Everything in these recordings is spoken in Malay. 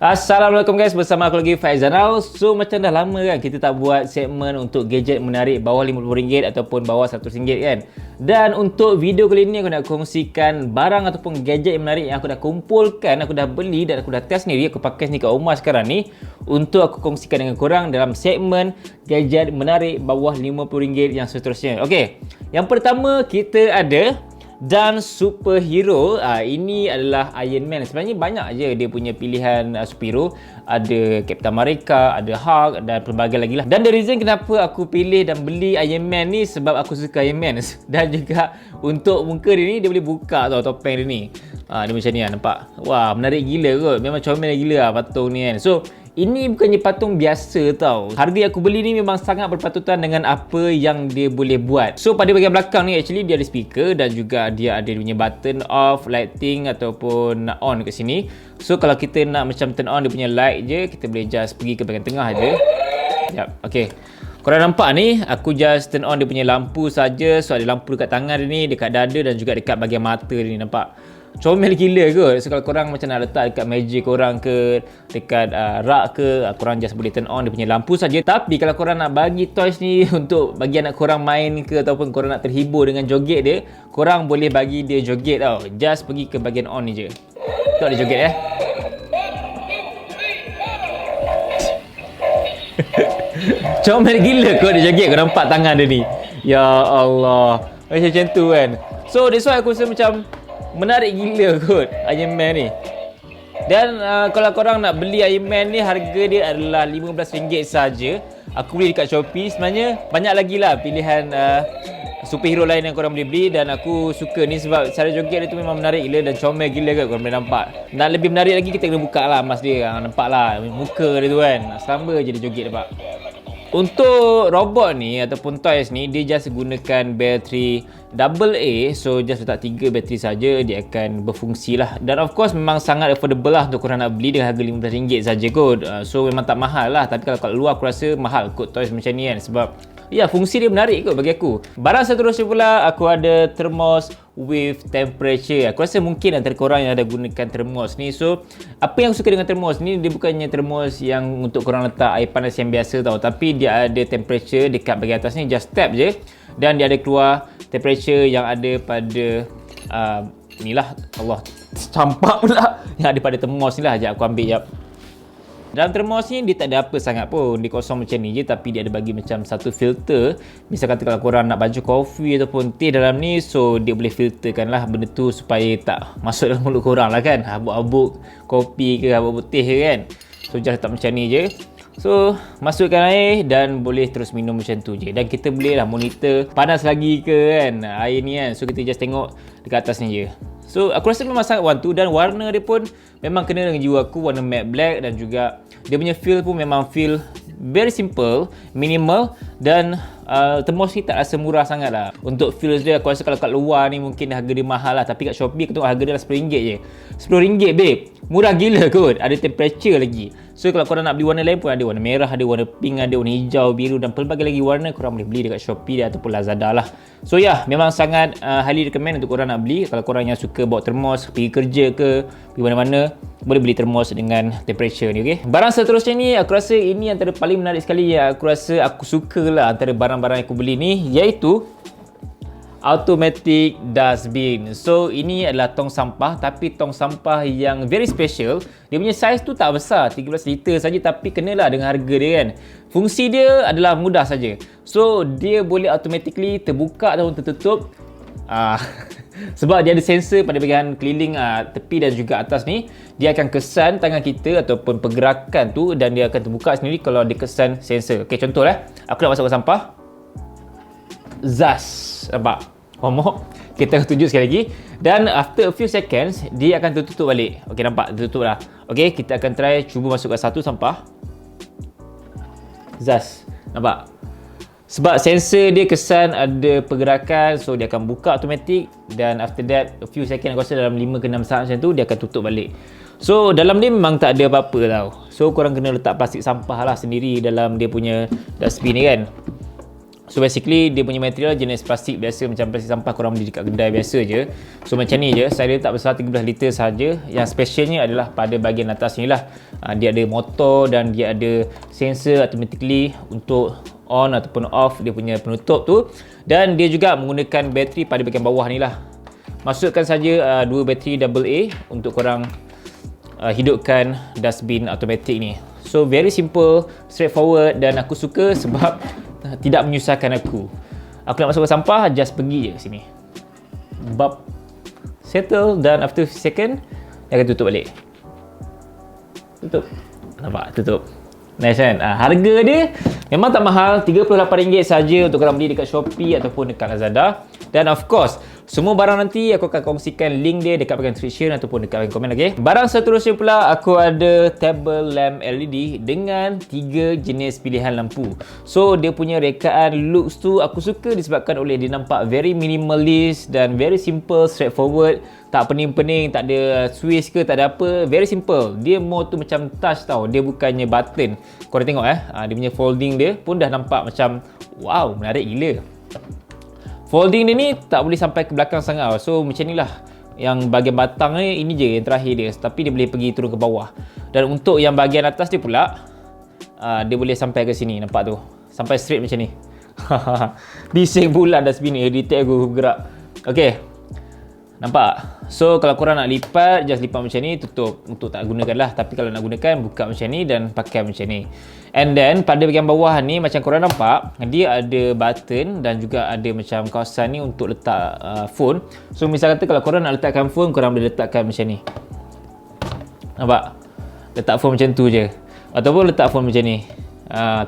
Assalamualaikum guys, bersama aku lagi Faizanal. So macam dah lama kan kita tak buat segmen untuk gadget menarik bawah RM50 ataupun bawah RM100 kan. Dan untuk video kali ni aku nak kongsikan barang ataupun gadget yang menarik yang aku dah kumpulkan, aku dah beli dan aku dah test sendiri. Aku pakai sini kat rumah sekarang ni untuk aku kongsikan dengan korang dalam segmen gadget menarik bawah RM50 yang seterusnya. Okey, yang pertama kita ada dan superhero. Ini adalah Iron Man. Sebenarnya banyak je dia punya pilihan superhero. Ada Captain America, ada Hulk dan pelbagai lagi lah. Dan the reason kenapa aku pilih dan beli Iron Man ni sebab aku suka Iron Man. Dan juga untuk muka dia ni, dia boleh buka tau topeng dia ni. Dia macam ni lah, nampak. Wah, menarik gila kot. Memang comel gila lah patung ni kan. So ini bukannya patung biasa tau. Harga yang aku beli ni memang sangat berpatutan dengan apa yang dia boleh buat. So pada bahagian belakang ni actually dia ada speaker dan juga dia ada punya button off, lighting ataupun on kat sini. So kalau kita nak macam turn on dia punya light je, kita boleh just pergi ke bahagian tengah je. Sekejap, okay. Korang nampak ni, aku just turn on dia punya lampu saja. So ada lampu dekat tangan dia ni, dekat dada dan juga dekat bahagian mata dia ni, nampak? Comel gila kot. So kalau korang macam nak letak dekat meja korang ke, dekat rak ke, korang just boleh turn on dia punya lampu saja. Tapi kalau korang nak bagi toys ni untuk bagi anak korang main ke, ataupun korang nak terhibur dengan joget dia, korang boleh bagi dia joget tau. Just pergi ke bahagian on ni je. Tengok dia joget Comel gila kot dia joget. Kau nampak tangan dia ni? Ya Allah, macam tu kan. So that's why aku rasa macam menarik gila kot Iron Man ni. Dan kalau korang nak beli Iron Man ni, harga dia adalah RM15 saja. Aku beli dekat Shopee. Sebenarnya banyak lagi lah pilihan superhero lain yang korang boleh beli. Dan aku suka ni sebab cara joget dia tu memang menarik gila dan comel gila kot. Korang boleh nampak. Nak lebih menarik lagi, kita kena buka lah mask dia. Nampak lah muka dia tu kan. Selamba je dia joget, nampak. Untuk robot ni ataupun toys ni, dia just gunakan bateri AA. So just letak 3 bateri saja, dia akan berfungsi lah. Dan of course memang sangat affordable lah untuk korang nak beli dengan harga RM15 saja kot. So memang tak mahal lah. Tapi kalau kat luar aku rasa mahal kot toys macam ni kan. Sebab ya, fungsi dia menarik kot bagi aku. Barang seterusnya pula, aku ada thermos with temperature. Aku rasa mungkin antara korang yang ada gunakan thermos ni. So apa yang aku suka dengan thermos ni, dia bukannya thermos yang untuk korang letak air panas yang biasa tau. Tapi dia ada temperature dekat bahagian atas ni. Just tap je dan dia ada keluar temperature yang ada pada ni lah. Allah, campak pula yang ada pada thermos ni lah. Sekejap aku ambil, sekejap. Dalam termos ni dia tak ada apa sangat pun. Dia kosong macam ni je. Tapi dia ada bagi macam satu filter. Misal kata kalau korang nak baju kopi ataupun teh dalam ni, so dia boleh filterkan lah benda tu supaya tak masuk dalam mulut korang lah kan. Habuk-habuk kopi ke, habuk-habuk teh ke kan. So just letak macam ni je. So masukkan air dan boleh terus minum macam tu je. Dan kita boleh lah monitor panas lagi ke kan air ni kan. So kita just tengok dekat atas ni je. So aku rasa memang sangat one to. Dan warna dia pun memang kena dengan jiwa aku. Warna matte black. Dan juga dia punya feel pun memang feel very simple, minimal. Dan thermos ni tak rasa murah sangat lah. Untuk feels dia, aku rasa kalau kat luar ni mungkin harga dia mahal lah. Tapi kat Shopee aku tengok harga dia lah RM10 je. RM10 babe, murah gila kot. Ada temperature lagi. So kalau korang nak beli warna lain pun ada. Warna merah, ada warna pink, ada warna hijau, biru dan pelbagai lagi warna. Korang boleh beli dekat Shopee ataupun Lazada lah. So ya, memang sangat highly recommend untuk korang nak beli. Kalau korang yang suka bawa termos, pergi kerja ke, pergi mana-mana, boleh beli termos dengan temperature ni, okay? Barang seterusnya ni, aku rasa ini antara paling menarik sekali yang aku rasa aku suka lah antara barang-barang yang aku beli ni, iaitu automatic dustbin. So ini adalah tong sampah, tapi tong sampah yang very special. Dia punya saiz tu tak besar, 13 liter saja, tapi kenalah dengan harga dia kan. Fungsi dia adalah mudah saja. So dia boleh automatically terbuka ataupun tertutup. Sebab dia ada sensor pada bahagian keliling tepi dan juga atas ni. Dia akan kesan tangan kita ataupun pergerakan tu, dan dia akan terbuka sendiri kalau dia kesan sensor. Okay, contoh lah, aku nak masukkan sampah. Zas, nampak? Momok. Kita akan tunjuk sekali lagi. Dan after a few seconds, dia akan tertutup balik. Okay, nampak? Tertutup dah. Okay, kita akan try cuba masukkan satu sampah. Zas, nampak? Sebab sensor dia kesan ada pergerakan, so dia akan buka automatik. Dan after that, a few seconds, aku rasa dalam 5 ke 6 saat macam tu, dia akan tutup balik. So dalam dia memang tak ada apa-apa tau. So korang kena letak plastik sampah lah sendiri dalam dia punya dustbin ni kan. So basically dia punya material jenis plastik biasa, macam plastik sampah korang beli dekat kedai biasa je. So macam ni je, saya letak besar 13 liter saja. Yang specialnya adalah pada bahagian atas ni lah. Dia ada motor dan dia ada sensor automatically untuk on ataupun off dia punya penutup tu. Dan dia juga menggunakan bateri pada bahagian bawah ni lah. Masukkan saja 2 bateri AA untuk korang hidupkan dustbin automatic ni. So very simple, straightforward, dan aku suka sebab tidak menyusahkan aku. Aku nak masukkan sampah, just pergi je ke sini. Bab, settle, dan after second dia akan tutup balik. Tutup. Nampak? Tutup. Nice kan? Harga dia memang tak mahal, RM38 saja untuk korang beli dekat Shopee ataupun dekat Lazada. Dan of course, semua barang nanti aku akan kongsikan link dia dekat bahagian description ataupun dekat bahagian komen, okay? Barang seterusnya pula, aku ada table lamp LED dengan 3 jenis pilihan lampu. So dia punya rekaan looks tu aku suka disebabkan oleh dia nampak very minimalist dan very simple, straightforward. Tak pening-pening, tak ada switch ke, tak ada apa. Very simple. Dia more tu macam touch tau. Dia bukannya button. Korang tengok dia punya folding dia pun dah nampak macam wow, menarik gila. Folding dia ni tak boleh sampai ke belakang sangat. So macam ni lah. Yang bahagian batang ni, ini je yang terakhir dia. Tapi dia boleh pergi turun ke bawah. Dan untuk yang bahagian atas dia pula, dia boleh sampai ke sini. Nampak tu? Sampai straight macam ni. Bising pula dustbin ni. Detect aku bergerak. Okay. Nampak? So kalau korang nak lipat, just lipat macam ni, tutup. Untuk tak gunakan lah. Tapi kalau nak gunakan, buka macam ni dan pakai macam ni. And then pada bahagian bawah ni, macam korang nampak, dia ada button dan juga ada macam kawasan ni untuk letak phone. So misal kata kalau korang nak letakkan phone, korang boleh letakkan macam ni. Nampak? Letak phone macam tu je. Ataupun letak phone macam ni.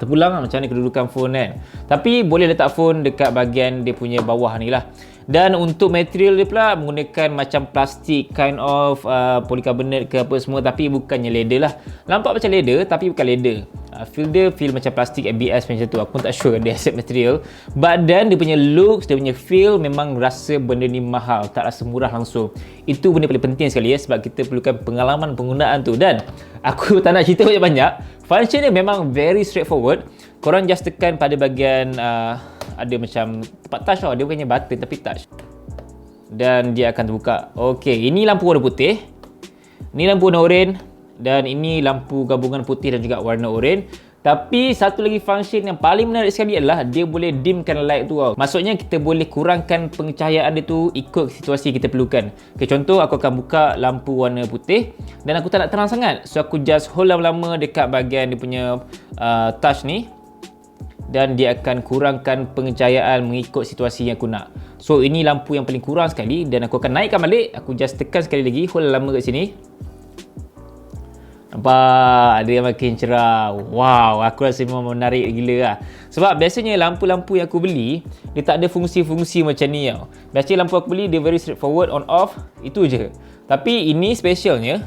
Terpulang lah macam ni kedudukan phone kan. Tapi boleh letak phone dekat bahagian dia punya bawah ni lah. Dan untuk material dia pula menggunakan macam plastik, kind of polycarbonate ke apa semua, tapi bukannya leather lah. Nampak macam leather tapi bukan leather. Feel dia feel macam plastik ABS macam tu. Aku pun tak sure dia accept material. But then dia punya looks, dia punya feel memang rasa benda ni mahal, tak rasa murah langsung. Itu benda paling penting sekali ya, sebab kita perlukan pengalaman penggunaan tu. Dan aku tak nak cerita banyak-banyak. Function dia memang very straightforward. Korang just tekan pada bahagian ada macam tempat touch tau. Dia bukannya button tapi touch. Dan dia akan terbuka. Okey, ini lampu warna putih. Ini lampu warna oranye. Dan ini lampu gabungan putih dan juga warna oranye. Tapi satu lagi function yang paling menarik sekali adalah dia boleh dimkan light tu tau. Maksudnya kita boleh kurangkan pencahayaan dia tu ikut situasi kita perlukan. Okay, contoh aku akan buka lampu warna putih dan aku tak nak terang sangat. So aku just hold lama-lama dekat bahagian dia punya touch ni. Dan dia akan kurangkan pencahayaan mengikut situasi yang aku nak. So ini lampu yang paling kurang sekali. Dan aku akan naikkan balik. Aku just tekan sekali lagi. Hold lama kat sini. Nampak? Dia makin cerah. Wow, aku rasa memang menarik gila lah. Sebab biasanya lampu-lampu yang aku beli, dia tak ada fungsi-fungsi macam ni tau. Biasanya lampu aku beli, dia very straightforward, on off. Itu je. Tapi ini specialnya,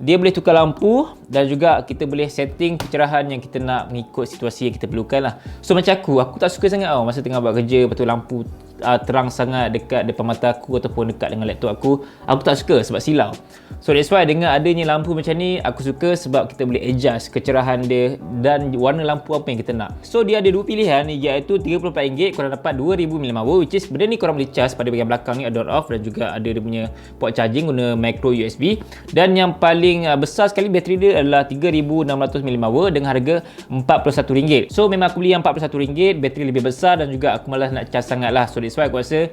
dia boleh tukar lampu dan juga kita boleh setting pencerahan yang kita nak mengikut situasi yang kita perlukan lah. So macam aku tak suka sangat tau masa tengah buat kerja, lepas tu lampu terang sangat dekat depan mata aku ataupun dekat dengan laptop aku. Aku tak suka sebab silau. So that's why dengan adanya lampu macam ni, aku suka sebab kita boleh adjust kecerahan dia dan warna lampu apa yang kita nak. So dia ada dua pilihan, iaitu RM34 korang dapat 2000 mAh, which is benda ni korang boleh charge pada bahagian belakang ni, ada on off, dan juga ada dia punya port charging guna micro USB. Dan yang paling besar sekali bateri dia adalah 3600 mAh dengan harga RM41. So memang aku beli yang RM41, bateri lebih besar dan juga aku malas nak charge sangat lah. So that's why aku rasa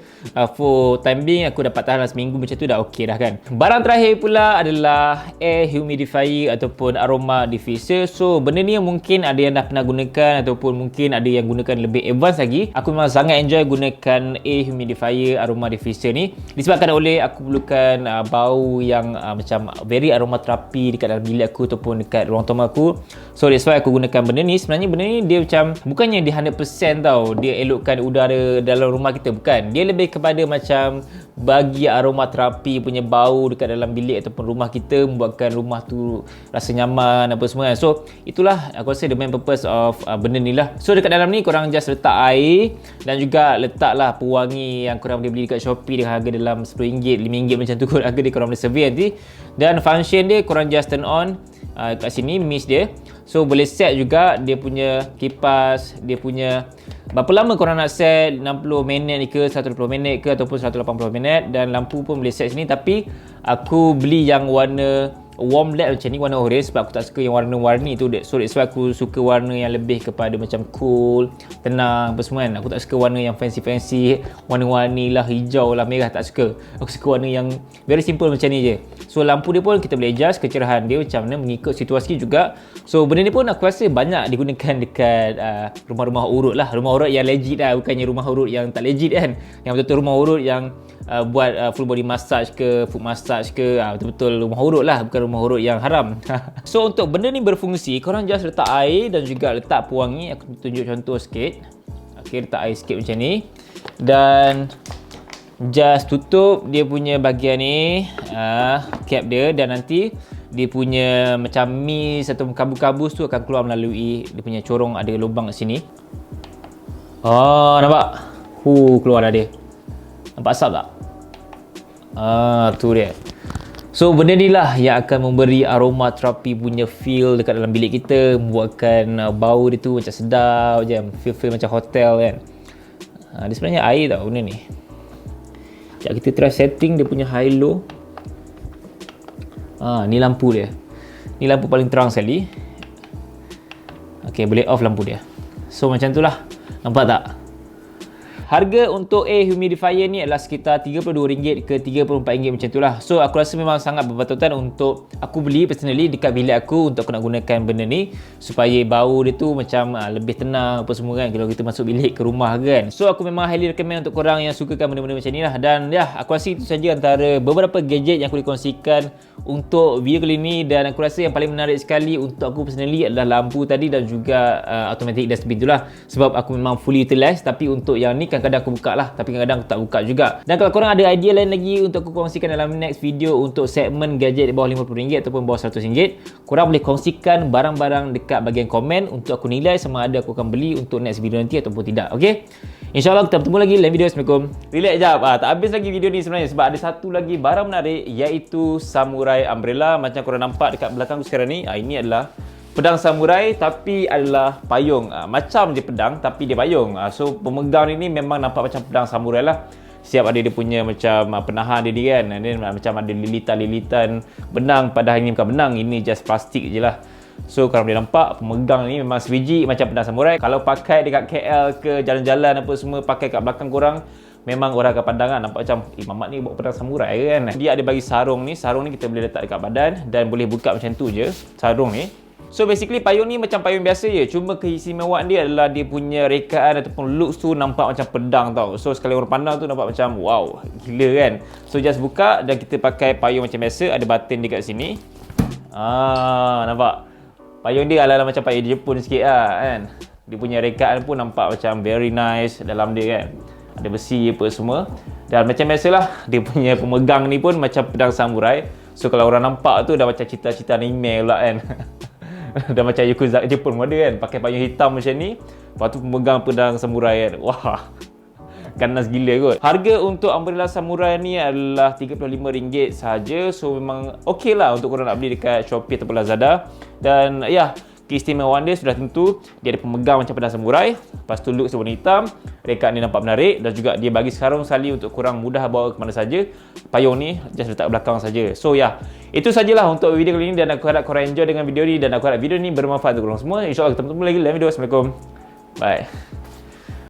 for time being aku dapat tahan seminggu macam tu dah okey dah kan. Barang terakhir pula adalah air humidifier ataupun aroma diffuser. So benda ni mungkin ada yang dah pernah gunakan ataupun mungkin ada yang gunakan lebih advance lagi. Aku memang sangat enjoy gunakan air humidifier aroma diffuser ni disebabkan oleh aku perlukan bau yang macam very aromaterapi dekat dalam bilik aku ataupun dekat ruang tamu aku. So that's why aku gunakan benda ni. Sebenarnya benda ni dia macam bukannya dia 100% tau dia elokkan udara dalam rumah kita, bukan. Dia lebih kepada macam bagi aromaterapi punya bau dekat dalam bilik ataupun rumah kita, membuatkan rumah tu rasa nyaman apa semua kan. So itulah aku rasa the main purpose of benda ni lah. So dekat dalam ni korang just letak air dan juga letaklah pewangi yang korang boleh beli dekat Shopee dengan harga dalam RM10, RM5 macam tu kot harga dia, korang boleh survey nanti. Dan function dia korang just turn on kat sini mist dia. So boleh set juga dia punya kipas, dia punya berapa lama korang nak set, 60 minit ke, 120 minit ke ataupun 180 minit, dan lampu pun boleh set sini. Tapi aku beli yang warna warm LED macam ni, warna orange, sebab aku tak suka yang warna-warni tu. So that's why aku suka warna yang lebih kepada macam cool, tenang apa semua kan. Aku tak suka warna yang fancy-fancy, warna-warni lah, hijau lah, merah, tak suka. Aku suka warna yang very simple macam ni je. So lampu dia pun kita boleh adjust kecerahan dia macam mana mengikut situasi juga. So benda ni pun aku rasa banyak digunakan dekat rumah-rumah urut lah, rumah urut yang legit lah, bukannya rumah urut yang tak legit kan, yang betul-betul rumah urut yang buat full body massage ke, foot massage ke, betul-betul rumah urut lah, bukan rumah urut yang haram. So untuk benda ni berfungsi, korang just letak air dan juga letak pewangi. Aku tunjuk contoh sikit. Okay, letak air sikit macam ni dan just tutup dia punya bahagian ni, cap dia, dan nanti dia punya macam mist atau kabus-kabus tu akan keluar melalui dia punya corong, ada lubang kat sini. Nampak? Keluar dah dia. Nampak asap tak? Tu dia. So benda ni lah yang akan memberi aroma terapi punya feel dekat dalam bilik kita, membuatkan bau dia tu macam sedap je, feel macam hotel kan. Dia sebenarnya air tau benda ni. Sekejap kita try setting dia punya high low. Ni lampu dia. Ni lampu paling terang sekali. Okay, boleh off lampu dia. So macam tu lah. Nampak tak? Harga untuk air humidifier ni adalah sekitar RM32 ke RM34 macam tu lah. So aku rasa memang sangat berpatutan untuk aku beli personally dekat bilik aku, untuk aku nak gunakan benda ni supaya bau dia tu macam lebih tenang apa semua kan, kalau kita masuk bilik ke rumah kan. So aku memang highly recommend untuk korang yang sukakan benda-benda macam ni lah. Dan ya, aku rasa itu saja antara beberapa gadget yang aku boleh kongsikan untuk video kali ni. Dan aku rasa yang paling menarik sekali untuk aku personally adalah lampu tadi dan juga automatic dustbin tu lah, sebab aku memang fully utilize. Tapi untuk yang ni kadang-kadang aku buka lah, tapi kadang-kadang aku tak buka juga. Dan kalau korang ada idea lain lagi untuk aku kongsikan dalam next video untuk segmen gadget di bawah RM50 ataupun bawah RM100, korang boleh kongsikan barang-barang dekat bahagian komen untuk aku nilai sama ada aku akan beli untuk next video nanti ataupun tidak. Okay, InsyaAllah kita bertemu lagi lain video. Assalamualaikum. Relax jap, tak habis lagi video ni sebenarnya sebab ada satu lagi barang menarik, iaitu samurai umbrella. Macam korang nampak dekat belakang aku sekarang ni, ini adalah pedang samurai tapi adalah payung. Macam dia pedang tapi dia payung. So pemegang ni memang nampak macam pedang samurai lah. Siap ada dia punya macam penahan dia ni kan. Dia macam ada lilitan-lilitan benang, padahal ini bukan benang, ini just plastik je lah. So korang boleh nampak pemegang ni memang sebiji macam pedang samurai. Kalau pakai dekat KL ke jalan-jalan apa semua, pakai kat belakang korang, memang orang akan pandangan nampak macam Mamat ni bawa pedang samurai kan. Dia ada bagi sarung ni. Sarung ni kita boleh letak dekat badan dan boleh buka macam tu je sarung ni. So basically payung ni macam payung biasa je, cuma keistimewaan dia adalah dia punya rekaan ataupun looks tu nampak macam pedang tau. So sekali orang pandang tu nampak macam wow, gila kan. So just buka dan kita pakai payung macam biasa, ada button dekat sini. Nampak? Payung dia ala-ala macam payung Jepun sikit lah kan. Dia punya rekaan pun nampak macam very nice dalam dia kan. Ada besi apa semua. Dan macam biasalah, dia punya pemegang ni pun macam pedang samurai. So kalau orang nampak tu dah macam cerita-cerita anime pula kan. Dah macam Yakuza Jepun pun ada kan, pakai payung hitam macam ni, lepas tu memegang pedang samurai kan. Wah, ganas gila kot. Harga untuk umbrella samurai ni adalah RM35 sahaja. So memang okey lah untuk korang nak beli dekat Shopee ataupun Lazada. Dan ya, keistimewaan dia sudah tentu dia ada pemegang macam pedang samurai, lepas tu look warna hitam, rekaan ni nampak menarik, dan juga dia bagi sarung sali untuk korang mudah bawa ke mana saja. Payung ni just letak belakang saja. So ya, itu sajalah untuk video kali ini, dan aku harap korang enjoy dengan video ni, dan aku harap video ni bermanfaat untuk korang semua. InsyaAllah kita bertemu lagi dalam video. Assalamualaikum. Bye.